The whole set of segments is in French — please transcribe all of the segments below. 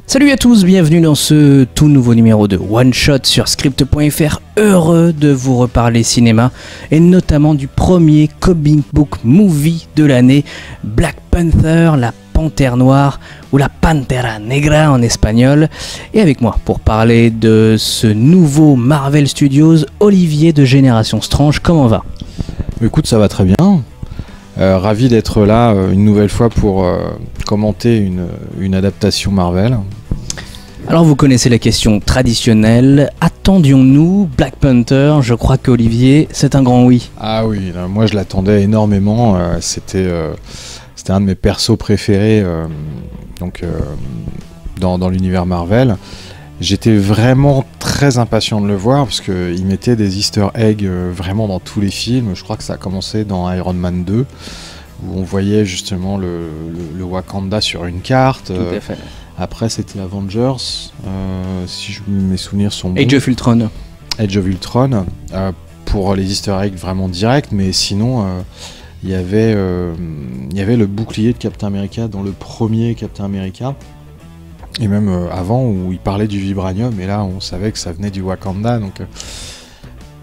Salut à tous, bienvenue dans ce tout nouveau numéro de One Shot sur Script.fr. Heureux de vous reparler cinéma et notamment du premier comic book movie de l'année, Black Panther, la Panthère Noire ou la Pantera Negra en espagnol. Et avec moi pour parler de ce nouveau Marvel Studios, Olivier de Génération Strange. Comment va ? Écoute, ça va très bien. Ravi d'être là une nouvelle fois pour commenter une adaptation Marvel. Alors vous connaissez la question traditionnelle, attendions-nous Black Panther ? Je crois qu'Olivier, c'est un grand oui. Ah oui, là, moi je l'attendais énormément, c'était un de mes persos préférés dans l'univers Marvel. J'étais vraiment très impatient de le voir parce qu'il mettait des easter eggs vraiment dans tous les films. Je crois que ça a commencé dans Iron Man 2 où on voyait justement le Wakanda sur une carte. Tout à fait. Après c'était Avengers, si mes souvenirs sont bons. Age of Ultron. Age of Ultron, pour les easter eggs vraiment directs, mais sinon il y avait le bouclier de Captain America dans le premier Captain America. Et même avant où il parlait du vibranium, et là on savait que ça venait du Wakanda, donc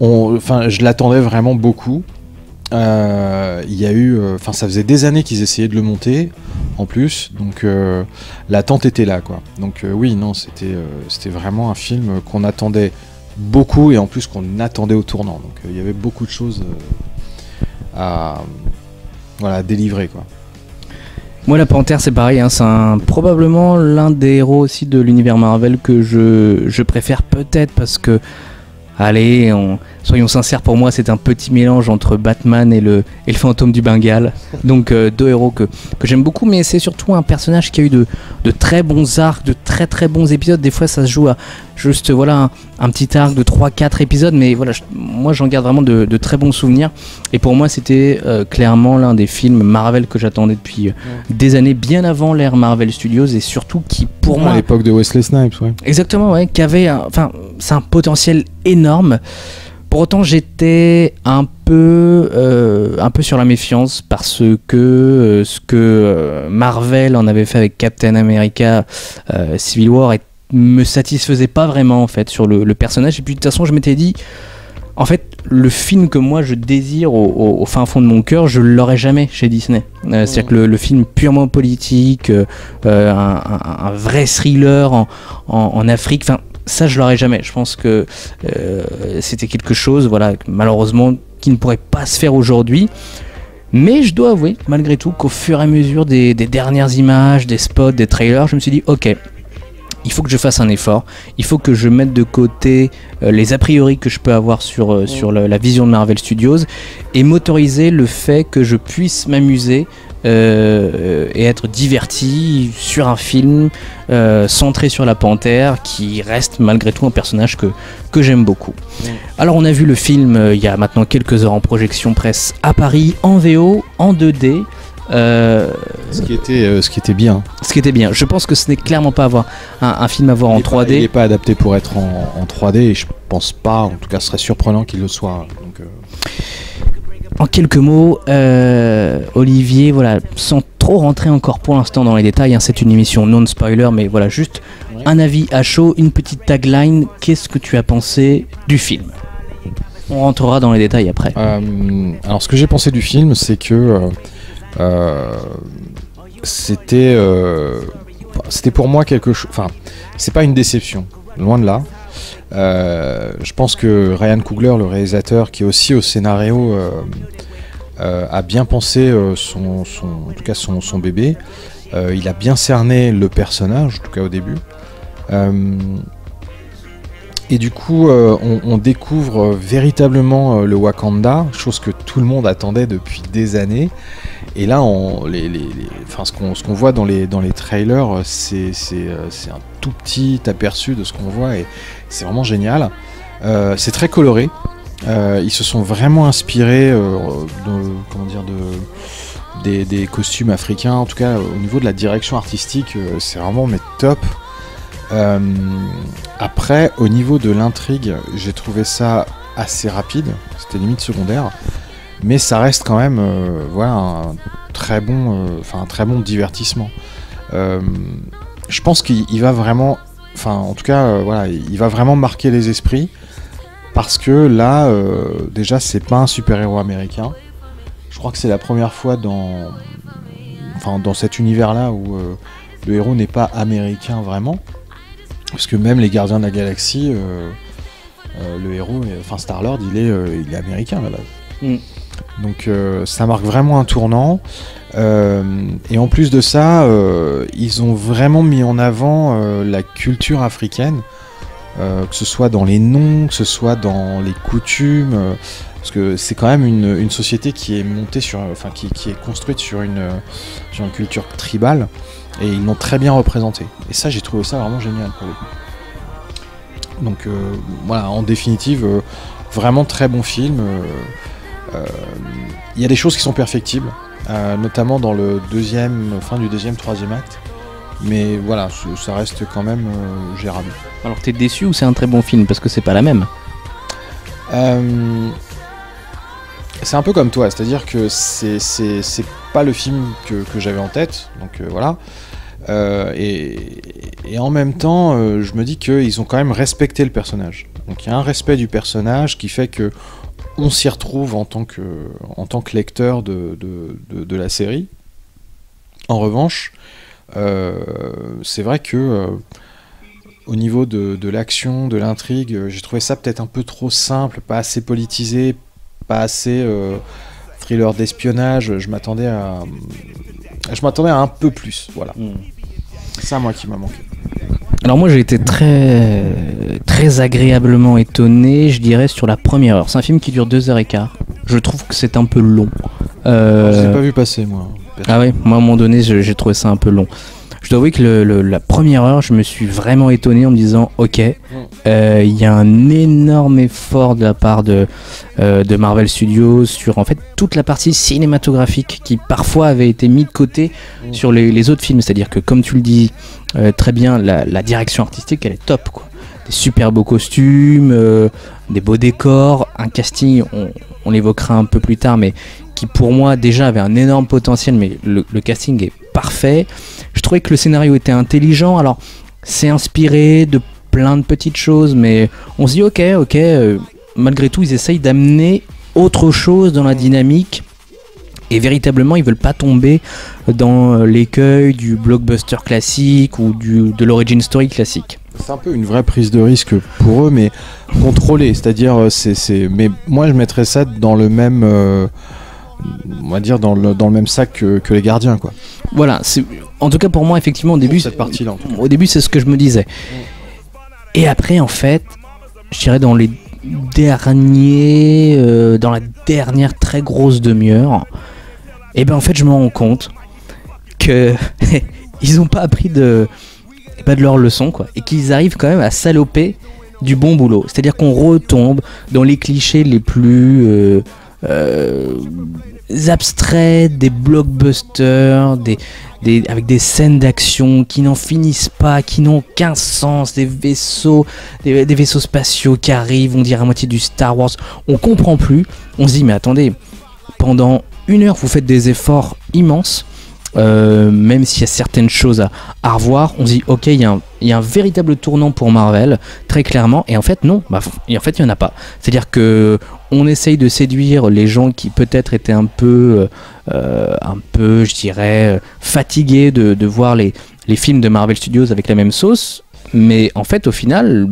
je l'attendais vraiment beaucoup. Il y a eu, ça faisait des années qu'ils essayaient de le monter en plus, donc l'attente était là, quoi. Donc c'était vraiment un film qu'on attendait beaucoup et en plus qu'on attendait au tournant. Donc il y avait beaucoup de choses à délivrer, quoi. Moi, la Panthère, c'est pareil, hein, c'est probablement l'un des héros aussi de l'univers Marvel que je préfère, peut-être parce que, allez, soyons sincères, pour moi, c'est un petit mélange entre Batman et le fantôme du Bengale. Donc, deux héros que j'aime beaucoup, mais c'est surtout un personnage qui a eu de très bons arcs, de très très bons épisodes. Des fois, ça se joue à juste un petit arc de 3-4 épisodes, mais voilà, moi j'en garde vraiment de très bons souvenirs. Et pour moi, c'était clairement l'un des films Marvel que j'attendais depuis des années, bien avant l'ère Marvel Studios, et surtout qui, pour moi, à l'époque de Wesley Snipes, ouais. Exactement, ouais, qui avait, c'est un potentiel énorme. Pour autant, j'étais un peu sur la méfiance parce que ce que Marvel en avait fait avec Captain America Civil War me satisfaisait pas vraiment en fait sur le personnage. Et puis de toute façon, je m'étais dit, en fait, le film que moi je désire au fin fond de mon cœur, je l'aurai jamais chez Disney. C'est-à-dire que le film purement politique, un vrai thriller en Afrique, ça je l'aurais jamais. Je pense que c'était quelque chose, malheureusement, qui ne pourrait pas se faire aujourd'hui. Mais je dois avouer, malgré tout, qu'au fur et à mesure des dernières images, des spots, des trailers, je me suis dit, ok, il faut que je fasse un effort, il faut que je mette de côté les a priori que je peux avoir sur la vision de Marvel Studios et m'autoriser le fait que je puisse m'amuser et être diverti sur un film centré sur la Panthère qui reste malgré tout un personnage que j'aime beaucoup. Alors on a vu le film il y a maintenant quelques heures en projection presse à Paris, en VO, en 2D. Ce qui était bien. Ce qui était bien. Je pense que ce n'est clairement pas un film à voir en 3D. Il n'est pas adapté pour être en 3D et je pense pas, en tout cas ce serait surprenant qu'il le soit. Donc, En quelques mots, Olivier, sans trop rentrer encore pour l'instant dans les détails, c'est une émission non spoiler, mais juste un avis à chaud, une petite tagline. Qu'est-ce que tu as pensé du film ? On rentrera dans les détails après. Alors ce que j'ai pensé du film, c'est que c'était pour moi quelque chose. C'est pas une déception, loin de là. Je pense que Ryan Coogler, le réalisateur, qui est aussi au scénario, a bien pensé son bébé. Il a bien cerné le personnage, en tout cas au début. Et du coup, on découvre véritablement le Wakanda, chose que tout le monde attendait depuis des années. Et là, ce qu'on voit dans les trailers, c'est un tout petit aperçu de ce qu'on voit et c'est vraiment génial. C'est très coloré. Ils se sont vraiment inspirés des costumes africains. En tout cas, au niveau de la direction artistique, c'est vraiment top. Après, au niveau de l'intrigue, j'ai trouvé ça assez rapide, c'était limite secondaire, mais ça reste quand même voilà, un très bon divertissement. Je pense qu'il va vraiment, enfin en tout cas voilà, il va vraiment marquer les esprits, parce que là déjà c'est pas un super-héros américain. Je crois que c'est la première fois dans cet univers-là où le héros n'est pas américain vraiment, parce que même les Gardiens de la Galaxie, le héros, enfin Star-Lord, il est américain à la base. Donc ça marque vraiment un tournant. Et en plus de ça, ils ont vraiment mis en avant la culture africaine, que ce soit dans les noms, que ce soit dans les coutumes, parce que c'est quand même une société qui est montée qui est construite sur une culture tribale, et ils l'ont très bien représenté. Et ça, j'ai trouvé ça vraiment génial pour le coup. Donc voilà, en définitive, vraiment très bon film. Il y a des choses qui sont perfectibles, notamment dans le fin du deuxième, troisième acte. Mais voilà, ça reste quand même gérable. Alors t'es déçu ou c'est un très bon film? Parce que c'est pas la même. C'est un peu comme toi, c'est-à-dire que c'est pas le film que j'avais en tête, donc voilà. Et en même temps, je me dis qu'ils ont quand même respecté le personnage. Donc il y a un respect du personnage qui fait que on s'y retrouve en tant que lecteur de la série. En revanche, c'est vrai que au niveau de l'action, de l'intrigue, j'ai trouvé ça peut-être un peu trop simple, pas assez politisé, pas assez thriller d'espionnage. Je m'attendais à un peu plus, voilà. C'est ça, moi, qui m'a manqué. Alors moi j'ai été très agréablement étonné, je dirais, sur la première heure. C'est un film qui dure 2h15. Je trouve que c'est un peu long. Je l'ai pas vu passer, moi. Ah ouais, moi à un moment donné j'ai trouvé ça un peu long. Je dois avouer que la première heure, je me suis vraiment étonné en me disant ok, il y a un énorme effort de la part de Marvel Studios sur en fait toute la partie cinématographique qui parfois avait été mise de côté sur les autres films. C'est-à-dire que comme tu le dis très bien, la direction artistique elle est top, quoi. Des super beaux costumes, des beaux décors, un casting, on l'évoquera un peu plus tard, mais qui pour moi déjà avait un énorme potentiel, mais le casting est parfait. Je trouvais que le scénario était intelligent. Alors c'est inspiré de plein de petites choses, mais on se dit ok, malgré tout ils essayent d'amener autre chose dans la dynamique, et véritablement ils veulent pas tomber dans l'écueil du blockbuster classique ou de l'origin story classique. C'est un peu une vraie prise de risque pour eux, mais contrôlée, c'est-à-dire mais moi je mettrais ça dans le même on va dire dans le même sac que les Gardiens, quoi. Voilà, en tout cas pour moi effectivement au début, cette partie-là, en tout cas. Au début c'est ce que je me disais. Et après en fait, je dirais dans la dernière très grosse demi-heure, et ben en fait je me rends compte que ils ont pas appris de leur leçon, quoi, et qu'ils arrivent quand même à saloper du bon boulot. C'est-à-dire qu'on retombe dans les clichés les plus abstraits des blockbusters, avec des scènes d'action qui n'en finissent pas, qui n'ont aucun sens, des vaisseaux spatiaux qui arrivent, on dirait à moitié du Star Wars, on comprend plus, on se dit mais attendez, pendant 1 heure vous faites des efforts immenses, même s'il y a certaines choses à revoir, on se dit ok, il y a un véritable tournant pour Marvel, très clairement, et en fait non, en fait il n'y en a pas. C'est-à-dire que on essaye de séduire les gens qui peut-être étaient un peu je dirais fatigués de voir les films de Marvel Studios avec la même sauce, mais en fait au final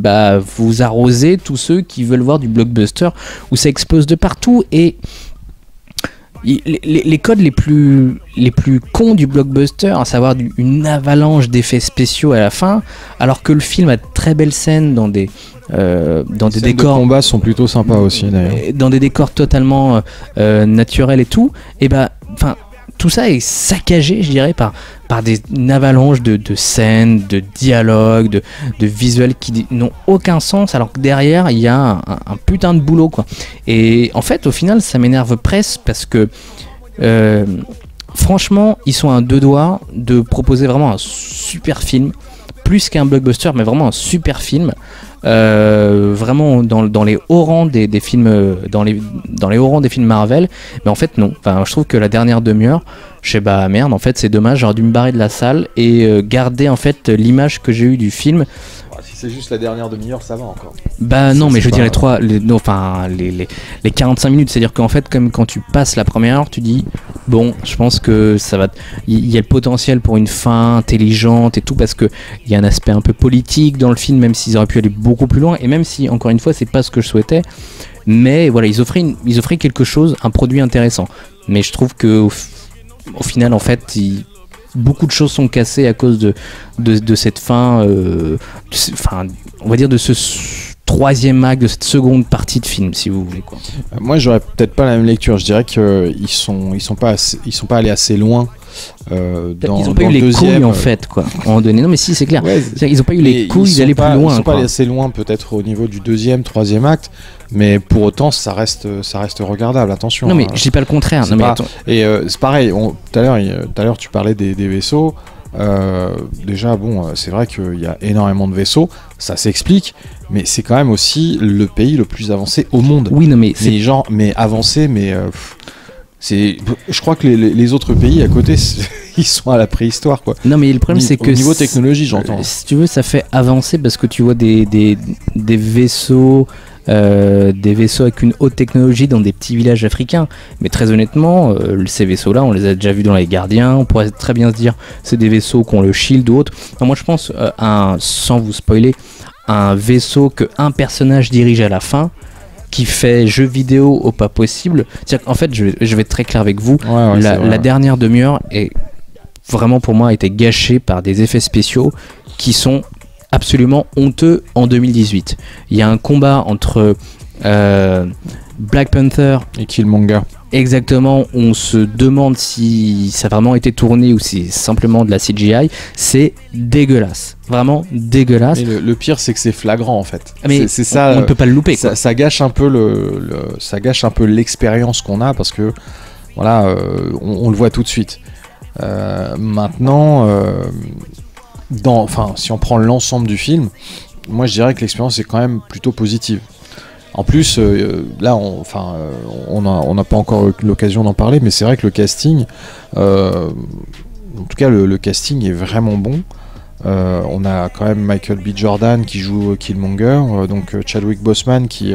vous arrosez tous ceux qui veulent voir du blockbuster où ça explose de partout. Et les codes les plus cons du blockbuster, à savoir une avalanche d'effets spéciaux à la fin, alors que le film a de très belles scènes dans des décors. Les combats sont plutôt sympas aussi, d'ailleurs. Dans des décors totalement naturels et tout. Et tout ça est saccagé, je dirais, par une avalanche de scènes, de dialogues, de visuels qui n'ont aucun sens, alors que derrière il y a un putain de boulot, quoi. Et en fait au final ça m'énerve presque, parce que franchement ils sont à 2 doigts de proposer vraiment un super film, plus qu'un blockbuster, mais vraiment un super film, vraiment dans les hauts rangs des films, dans les hauts rangs des films Marvel. Mais en fait, non. Enfin, je trouve que la dernière demi-heure, je sais bah merde, en fait, c'est dommage. J'aurais dû me barrer de la salle et garder en fait l'image que j'ai eue du film. Si c'est juste la dernière demi-heure, ça va encore. Bah non, mais je veux dire les les 45 minutes, c'est-à-dire qu'en fait, comme quand tu passes la première heure, tu dis bon, je pense que ça va. Il y a le potentiel pour une fin intelligente et tout, parce que il y a un aspect un peu politique dans le film, même s'ils auraient pu aller beaucoup plus loin, et même si encore une fois, c'est pas ce que je souhaitais. Mais voilà, ils offraient quelque chose, un produit intéressant. Mais je trouve que au final, en fait, beaucoup de choses sont cassées à cause de cette fin, on va dire de ce troisième acte, de cette seconde partie de film, si vous voulez, quoi. Moi, j'aurais peut-être pas la même lecture. Je dirais qu'ils sont pas allés assez loin. Ils ont pas eu les couilles en fait, quoi. À un moment donné. Non, mais si, c'est clair. Ouais, ils ont pas eu les couilles d'aller plus loin. Ils sont pas allés assez loin, peut-être au niveau du deuxième, troisième acte, mais pour autant, ça reste regardable. Attention. Non, mais je dis pas le contraire. Non, mais c'est pareil. Tout à l'heure, tu parlais des vaisseaux. Déjà, bon, c'est vrai qu'il y a énormément de vaisseaux, ça s'explique, mais c'est quand même aussi le pays le plus avancé au monde. Oui, non, mais avancé, mais je crois que les autres pays à côté, ils sont à la préhistoire, quoi. Non, mais le problème, c'est que au niveau technologie, j'entends. Si tu veux, ça fait avancer parce que tu vois des vaisseaux. Des vaisseaux avec une haute technologie dans des petits villages africains, mais très honnêtement, ces vaisseaux-là, on les a déjà vus dans les Gardiens. On pourrait très bien se dire c'est des vaisseaux qui ont le shield ou autre. Enfin, moi, je pense sans vous spoiler, un vaisseau que un personnage dirige à la fin, qui fait jeu vidéo au pas possible. C'est-à-dire qu'en fait, je vais être très clair avec vous. La dernière demi-heure est vraiment pour moi a été gâchée par des effets spéciaux qui sont absolument honteux en 2018. Il y a un combat entre Black Panther et Killmonger. Exactement, on se demande si ça a vraiment été tourné ou si c'est simplement de la CGI. C'est dégueulasse, vraiment dégueulasse. Et le pire, c'est que c'est flagrant en fait. Mais c'est ça, on ne peut pas le louper. Ça gâche un peu ça gâche un peu l'expérience qu'on a parce que voilà, on le voit tout de suite. Maintenant. Si on prend l'ensemble du film, moi je dirais que l'expérience est quand même plutôt positive. En plus, là, on n'a pas encore eu l'occasion d'en parler, mais c'est vrai que le casting, en tout cas le casting est vraiment bon. On a quand même Michael B. Jordan qui joue Killmonger, donc Chadwick Boseman qui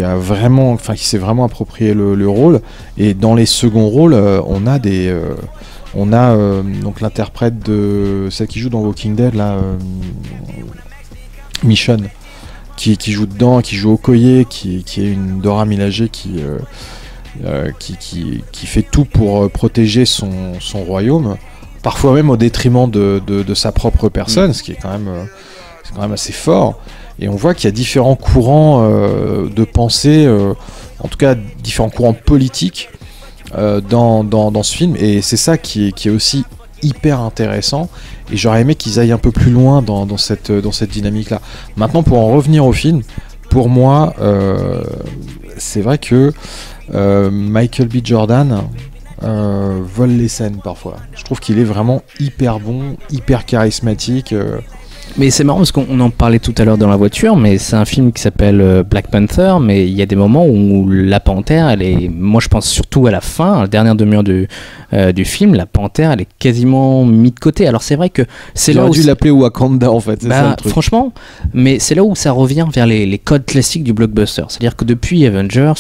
a vraiment, qui s'est vraiment approprié le rôle. Et dans les seconds rôles, on a donc l'interprète de celle qui joue dans Walking Dead là, Michonne, qui joue dedans, qui joue Okoye, qui est une Dora Milaje qui fait tout pour protéger son royaume, parfois même au détriment de sa propre personne, ce qui est quand même assez fort. Et on voit qu'il y a différents courants de pensée, en tout cas différents courants politiques dans ce film, et c'est ça qui est aussi hyper intéressant, et j'aurais aimé qu'ils aillent un peu plus loin dans cette dynamique là. Maintenant, pour en revenir au film, pour moi c'est vrai que Michael B. Jordan vole les scènes parfois. Je trouve qu'il est vraiment hyper bon, hyper charismatique. Mais c'est marrant parce qu'on en parlait tout à l'heure dans la voiture, mais c'est un film qui s'appelle Black Panther, mais il y a des moments où la panthère, moi je pense surtout à la fin, à la dernière demi-heure du film, la panthère elle est quasiment mise de côté. Alors c'est vrai que c'est là où... dû l'appeler Wakanda en fait, c'est ça le truc. Franchement, mais c'est là où ça revient vers les codes classiques du blockbuster. C'est-à-dire que depuis Avengers,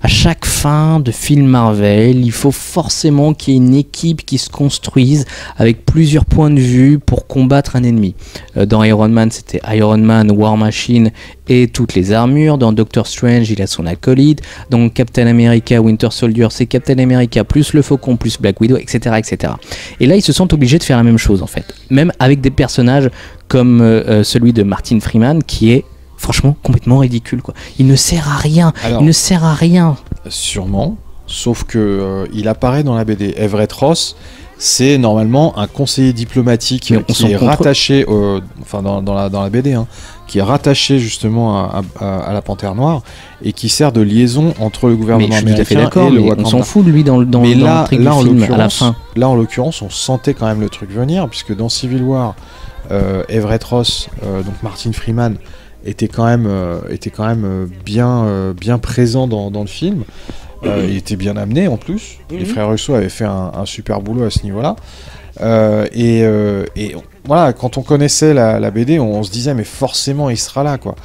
à chaque fin de film Marvel, il faut forcément qu'il y ait une équipe qui se construise avec plusieurs points de vue pour combattre un ennemi. Dans Iron Man, c'était Iron Man, War Machine et toutes les armures. Dans Doctor Strange, il a son acolyte. Dans Captain America, Winter Soldier, c'est Captain America plus le Faucon plus Black Widow, etc., etc. Et là, ils se sentent obligés de faire la même chose en fait. Même avec des personnages comme celui de Martin Freeman qui est franchement complètement ridicule, quoi. Il ne sert à rien. Alors, il ne sert à rien. Sûrement, sauf que il apparaît dans la BD. Everett Ross, c'est normalement un conseiller diplomatique qui est rattaché, dans la BD, hein, qui est rattaché justement à la Panthère Noire et qui sert de liaison entre le gouvernement américain et le Wakanda. On s'en fout de lui dans l'intrigue du film à la fin. Là, en l'occurrence, on sentait quand même le truc venir, puisque dans Civil War, Everett Ross, donc Martin Freeman, était quand même bien présent dans le film. Il était bien amené en plus. Les frères Russo avaient fait un super boulot à ce niveau-là. Et voilà, quand on connaissait la BD, on se disait mais forcément il sera là, quoi.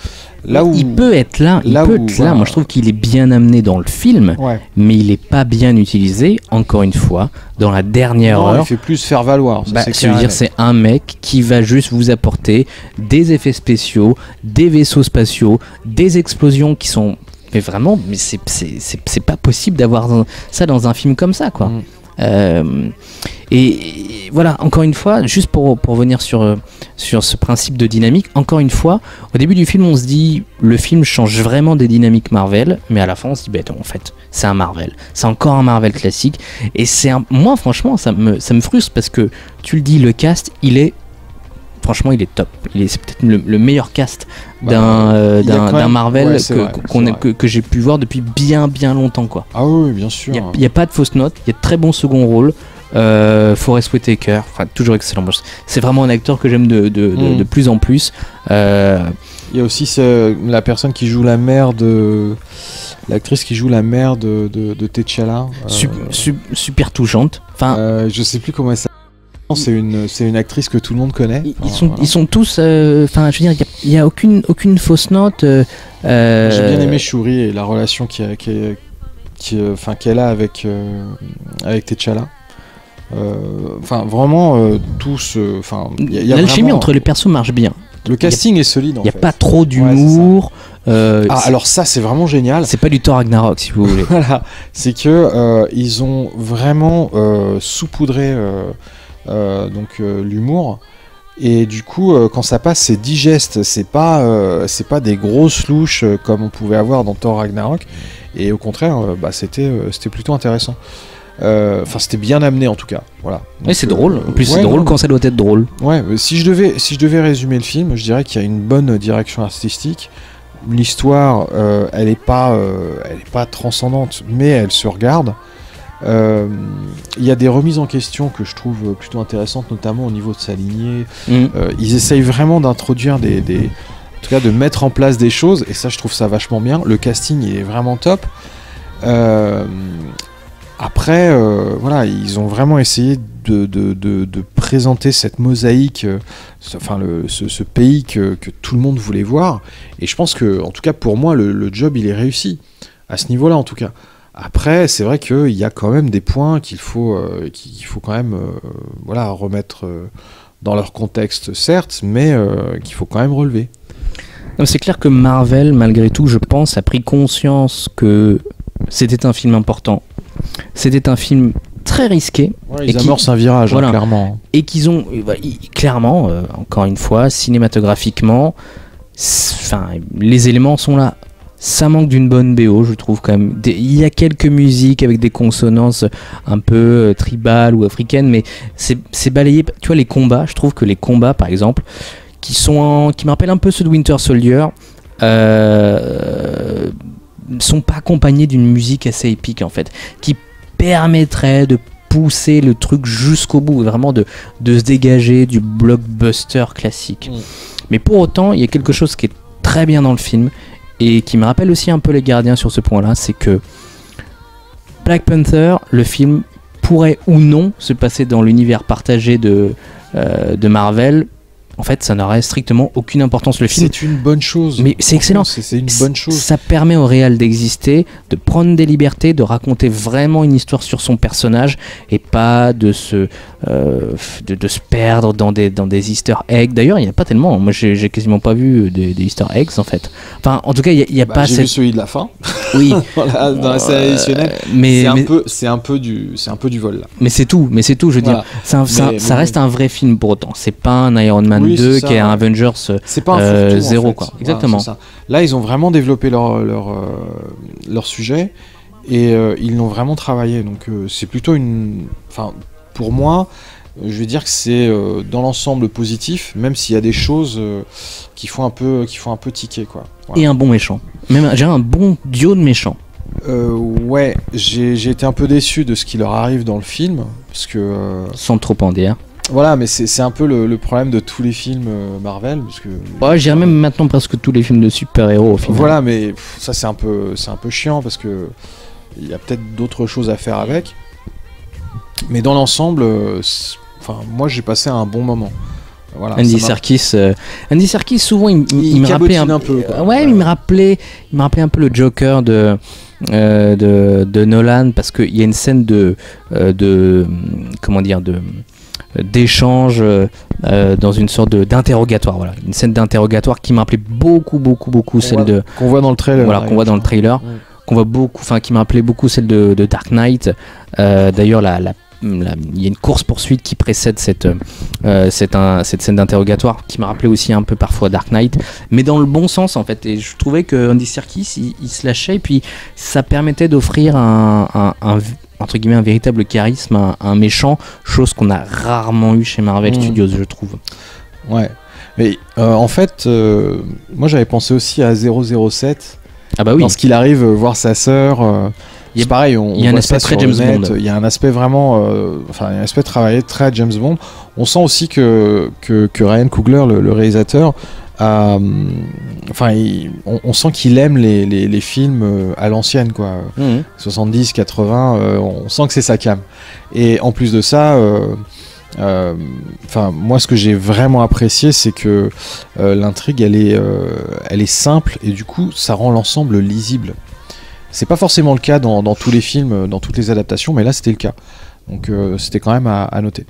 Là où il peut être là, voilà. Moi je trouve qu'il est bien amené dans le film, mais il est pas bien utilisé. Encore une fois, dans la dernière heure, il fait plus faire valoir. C'est un mec qui va juste vous apporter des effets spéciaux, des vaisseaux spatiaux, des explosions qui sont. Mais vraiment, mais c'est pas possible d'avoir ça dans un film comme ça, quoi. Et voilà, encore une fois, juste pour revenir sur ce principe de dynamique, encore une fois, au début du film, on se dit le film change vraiment des dynamiques Marvel, mais à la fin, on se dit en fait, c'est un Marvel, c'est encore un Marvel classique. Et moi, franchement, ça me frustre parce que tu le dis, le cast, franchement, il est top. C'est peut-être le meilleur cast d'un Marvel que j'ai pu voir depuis bien longtemps, quoi. Ah oui, bien sûr. Il n'y a pas de fausses notes, il y a de très bons second rôles. Forest Whitaker, toujours excellent. C'est vraiment un acteur que j'aime de plus en plus. Il y a aussi la personne qui joue la mère de. L'actrice qui joue la mère de T'Challa. Super touchante. Je sais plus comment elle s'appelle. C'est une actrice que tout le monde connaît. Ils sont tous. Je veux dire, il n'y a aucune fausse note. J'ai bien aimé Shuri et la relation qu'elle a avec T'Challa. Vraiment, tous. L'alchimie entre les persos marche bien. Le casting est solide. Il n'y a pas trop d'humour. Alors ça, c'est vraiment génial. C'est pas du Thor Ragnarok, si vous voulez. Voilà, c'est que ils ont vraiment saupoudré l'humour. Et du coup, quand ça passe, c'est digeste. C'est pas des grosses louches comme on pouvait avoir dans Thor Ragnarok. Et au contraire, c'était plutôt intéressant. C'était bien amené en tout cas. Voilà. Et c'est drôle. En plus, c'est drôle quand ça doit être drôle. Ouais. Si je devais résumer le film, je dirais qu'il y a une bonne direction artistique. L'histoire, elle est pas transcendante, mais elle se regarde. Il y a des remises en question que je trouve plutôt intéressantes, notamment au niveau de sa lignée. Ils essayent vraiment d'introduire en tout cas de mettre en place des choses, et ça je trouve ça vachement bien. Le casting il est vraiment top. Après, ils ont vraiment essayé de présenter cette mosaïque, ce pays que tout le monde voulait voir. Et je pense que, en tout cas pour moi, le job il est réussi à ce niveau-là en tout cas. Après, c'est vrai qu'il y a quand même des points qu'il faut quand même remettre dans leur contexte, certes, mais qu'il faut quand même relever. C'est clair que Marvel, malgré tout, je pense, a pris conscience que c'était un film important. C'était un film très risqué. Ils amorcent un virage, clairement. Et qu'ils ont, clairement, encore une fois, cinématographiquement, les éléments sont là. Ça manque d'une bonne BO, je trouve quand même. Il y a quelques musiques avec des consonances un peu tribales ou africaines, mais c'est balayé. Tu vois, les combats, je trouve que les combats, par exemple, qui me rappellent un peu ceux de Winter Soldier, sont pas accompagnés d'une musique assez épique en fait, qui permettrait de pousser le truc jusqu'au bout, vraiment de se dégager du blockbuster classique. Mais pour autant, il y a quelque chose qui est très bien dans le film et qui me rappelle aussi un peu Les Gardiens sur ce point-là, c'est que Black Panther, le film, pourrait ou non se passer dans l'univers partagé de Marvel. En fait, ça n'aurait strictement aucune importance. Le film, c'est une bonne chose. Mais c'est excellent. C'est une bonne chose. Ça permet au réal d'exister, de prendre des libertés, de raconter vraiment une histoire sur son personnage et pas de se perdre dans des easter eggs. D'ailleurs, il n'y en a pas tellement. Moi, j'ai quasiment pas vu des easter eggs en fait. Enfin, en tout cas, il y a pas. J'ai vu celui de la fin. Oui. Voilà, dans la série additionnelle. C'est un peu du vol là. Mais c'est tout. Je veux dire, ça reste un vrai film pour autant. C'est pas un Iron Man 2 qui est un Avengers 0 quoi. Exactement. Voilà, là ils ont vraiment développé leur sujet et ils l'ont vraiment travaillé, donc c'est plutôt pour moi je vais dire que c'est dans l'ensemble positif, même s'il y a des choses qui font un peu tiquer quoi. Voilà. Et un bon méchant, même j'ai un bon duo de méchants. J'ai été un peu déçu de ce qui leur arrive dans le film parce que sans trop en dire. Voilà, mais c'est un peu le problème de tous les films Marvel, parce que Ouais, je dirais même maintenant presque tous les films de super-héros au final. voilà, mais ça c'est un peu chiant parce que il y a peut-être d'autres choses à faire avec. Mais dans l'ensemble, enfin moi j'ai passé un bon moment. Voilà, Andy Serkis, souvent il me rappelait un peu. Quoi. Ouais, il me rappelait un peu le Joker de Nolan, parce qu'il y a une scène comment dire, d'échange dans une sorte d'interrogatoire. Voilà, une scène d'interrogatoire qui m'a rappelé beaucoup celle qu'on voit dans le trailer. Voilà, qu'on voit dans le trailer, qu'on voit beaucoup, enfin qui m'a rappelé beaucoup celle de Dark Knight. D'ailleurs, il y a une course-poursuite qui précède cette scène d'interrogatoire qui m'a rappelé aussi un peu parfois Dark Knight, mais dans le bon sens en fait. Et je trouvais que Andy Serkis il se lâchait, et puis ça permettait d'offrir entre guillemets un véritable charisme, un méchant, chose qu'on a rarement eu chez Marvel Studios, je trouve. Ouais, mais en fait, moi j'avais pensé aussi à 007. Ah bah oui. Lorsqu'il arrive voir sa sœur. C'est pareil, il y a un aspect très James Bond. Il y a un aspect vraiment, il y a un aspect travaillé très James Bond. On sent aussi que Ryan Coogler, le réalisateur, on sent qu'il aime les films à l'ancienne, quoi. 70, 80, on sent que c'est sa came. Et en plus de ça, moi ce que j'ai vraiment apprécié, c'est que l'intrigue elle est simple, et du coup ça rend l'ensemble lisible. C'est pas forcément le cas dans tous les films, dans toutes les adaptations, mais là c'était le cas. Donc c'était quand même à noter.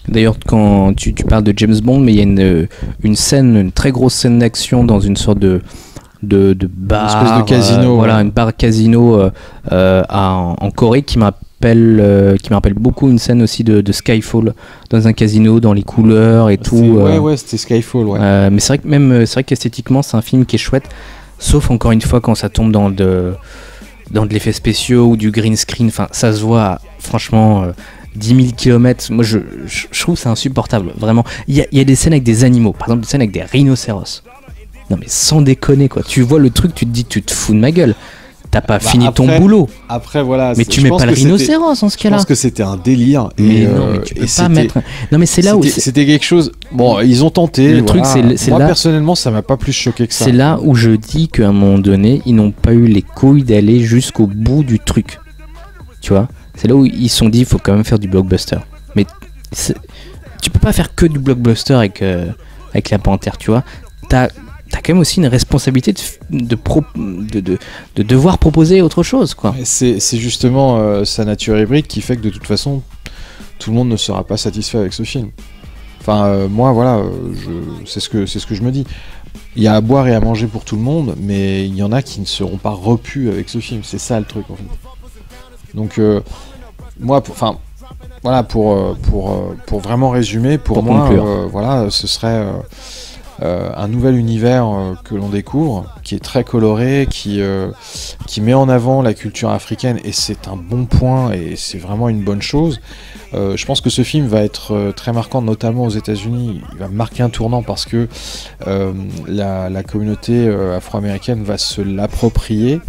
D'ailleurs, quand tu parles de James Bond, mais il y a une très grosse scène d'action dans une sorte de bar, une espèce de casino, voilà, une bar casino en Corée qui m'appelle beaucoup une scène aussi de Skyfall, dans un casino, dans les couleurs et tout. Ouais, c'était Skyfall, ouais. Mais c'est vrai qu'esthétiquement c'est un film qui est chouette, sauf encore une fois quand ça tombe dans de l'effet spéciaux ou du green screen. Enfin, ça se voit franchement 10 000 km. Moi je trouve ça insupportable, vraiment. Il y a des scènes avec des animaux, par exemple des scènes avec des rhinocéros. Non mais sans déconner, quoi. Tu vois le truc, tu te dis, tu te fous de ma gueule. T'as pas fini ton boulot. Après, voilà. Mais tu mets pas le rhinocéros en ce cas-là. Je pense que c'était un délire. Mais non, mais tu peux pas mettre. Non, mais c'est là où. C'était quelque chose. Bon, ils ont tenté. Le truc, c'est moi, là. Personnellement, ça m'a pas plus choqué que ça. C'est là où je dis qu'à un moment donné, ils n'ont pas eu les couilles d'aller jusqu'au bout du truc. Tu vois ? C'est là où ils se sont dit, il faut quand même faire du blockbuster. Mais tu peux pas faire que du blockbuster avec la Panthère, tu vois. T'as quand même aussi une responsabilité de devoir proposer autre chose, quoi. C'est justement sa nature hybride qui fait que de toute façon tout le monde ne sera pas satisfait avec ce film. Enfin moi voilà, c'est ce que je me dis. Il y a à boire et à manger pour tout le monde, mais il y en a qui ne seront pas repus avec ce film. C'est ça le truc en fait. Donc moi, pour vraiment résumer, pour moi, voilà, ce serait un nouvel univers que l'on découvre, qui est très coloré, qui met en avant la culture africaine, et c'est un bon point, et c'est vraiment une bonne chose. Je pense que ce film va être très marquant, notamment aux États-Unis. Il va marquer un tournant parce que la communauté afro-américaine va se l'approprier.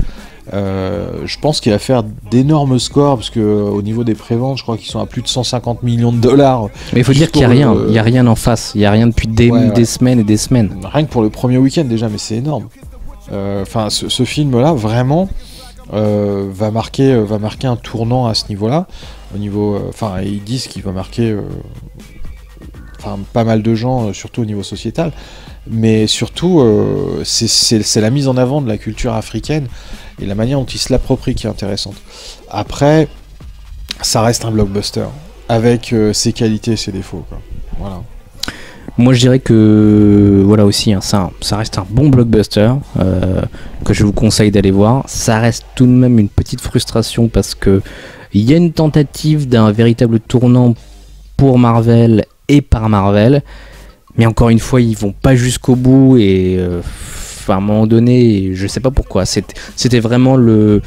Je pense qu'il va faire d'énormes scores, parce que au niveau des préventes, je crois qu'ils sont à plus de 150 millions de dollars. Mais il faut dire qu'il n'y a rien, il n'y a rien en face, il n'y a rien depuis des semaines et des semaines. Rien que pour le premier week-end déjà, mais c'est énorme. Enfin, ce film-là, vraiment, va marquer un tournant à ce niveau-là. Au niveau, ils disent qu'il va marquer pas mal de gens, surtout au niveau sociétal. Mais surtout, c'est la mise en avant de la culture africaine et la manière dont il se l'approprie qui est intéressante. Après, ça reste un blockbuster avec ses qualités et ses défauts, quoi. Voilà. Moi je dirais que voilà aussi, hein, ça reste un bon blockbuster que je vous conseille d'aller voir. Ça reste tout de même une petite frustration parce que il y a une tentative d'un véritable tournant pour Marvel et par Marvel, mais encore une fois ils vont pas jusqu'au bout, et à un moment donné, je sais pas pourquoi, c'était vraiment le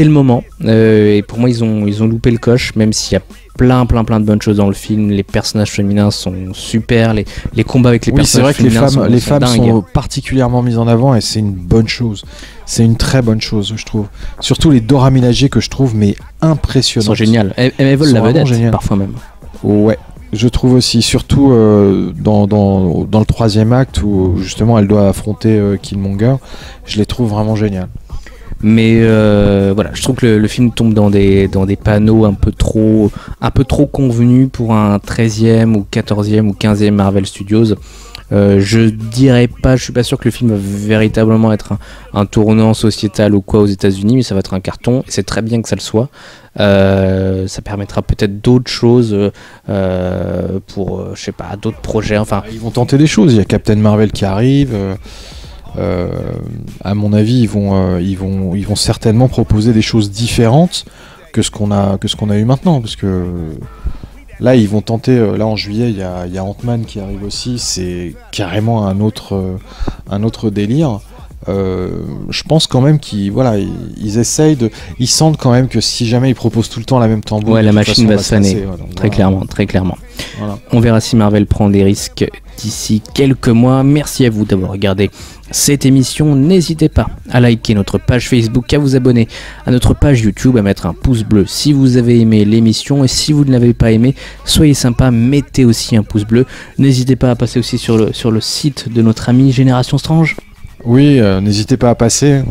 moment, et pour moi ils ont loupé le coche, même s'il y a plein de bonnes choses dans le film. Les personnages féminins sont super, les combats avec les personnages féminins sont les femmes sont particulièrement mises en avant, et c'est une bonne chose. C'est une très bonne chose, je trouve. Surtout les Dora Milaje, que je trouve mais impressionnantes. Elles sont géniales. Elles volent la vedette, parfois même. Ouais, je trouve aussi, surtout dans le troisième acte où justement elle doit affronter Killmonger, je les trouve vraiment géniales. Mais voilà, je trouve que le film tombe dans des panneaux un peu trop convenus pour un 13e ou 14e ou 15e Marvel Studios. Je dirais pas, je suis pas sûr que le film va véritablement être un tournant sociétal ou quoi aux États-Unis, mais ça va être un carton, et c'est très bien que ça le soit. Ça permettra peut-être d'autres choses pour, je sais pas, d'autres projets. Enfin, ils vont tenter des choses. Il y a Captain Marvel qui arrive. À mon avis, ils vont certainement proposer des choses différentes que ce qu'on a eu maintenant, parce que là, ils vont tenter. Là, en juillet, il y a Ant-Man qui arrive aussi. C'est carrément un autre délire. Je pense quand même ils essayent ils sentent quand même que si jamais ils proposent tout le temps la même tambour, ouais, la machine va se faner, très clairement. Voilà. On verra si Marvel prend des risques d'ici quelques mois. Merci à vous d'avoir regardé cette émission. N'hésitez pas à liker notre page Facebook, à vous abonner à notre page YouTube, à mettre un pouce bleu si vous avez aimé l'émission, et si vous ne l'avez pas aimé, soyez sympa, mettez aussi un pouce bleu. N'hésitez pas à passer aussi sur le site de notre ami Génération Strange. Oui, n'hésitez pas à passer.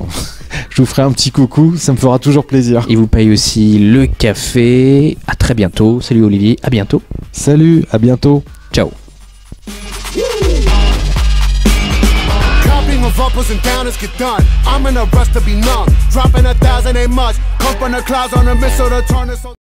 Je vous ferai un petit coucou, ça me fera toujours plaisir. Il vous paye aussi le café. À très bientôt. Salut Olivier, à bientôt. Salut, à bientôt. Ciao. Of uppers and downers get done. I'm in a rush to be numb. Dropping 1,000 ain't much. Come from the clouds on a missile to turn us.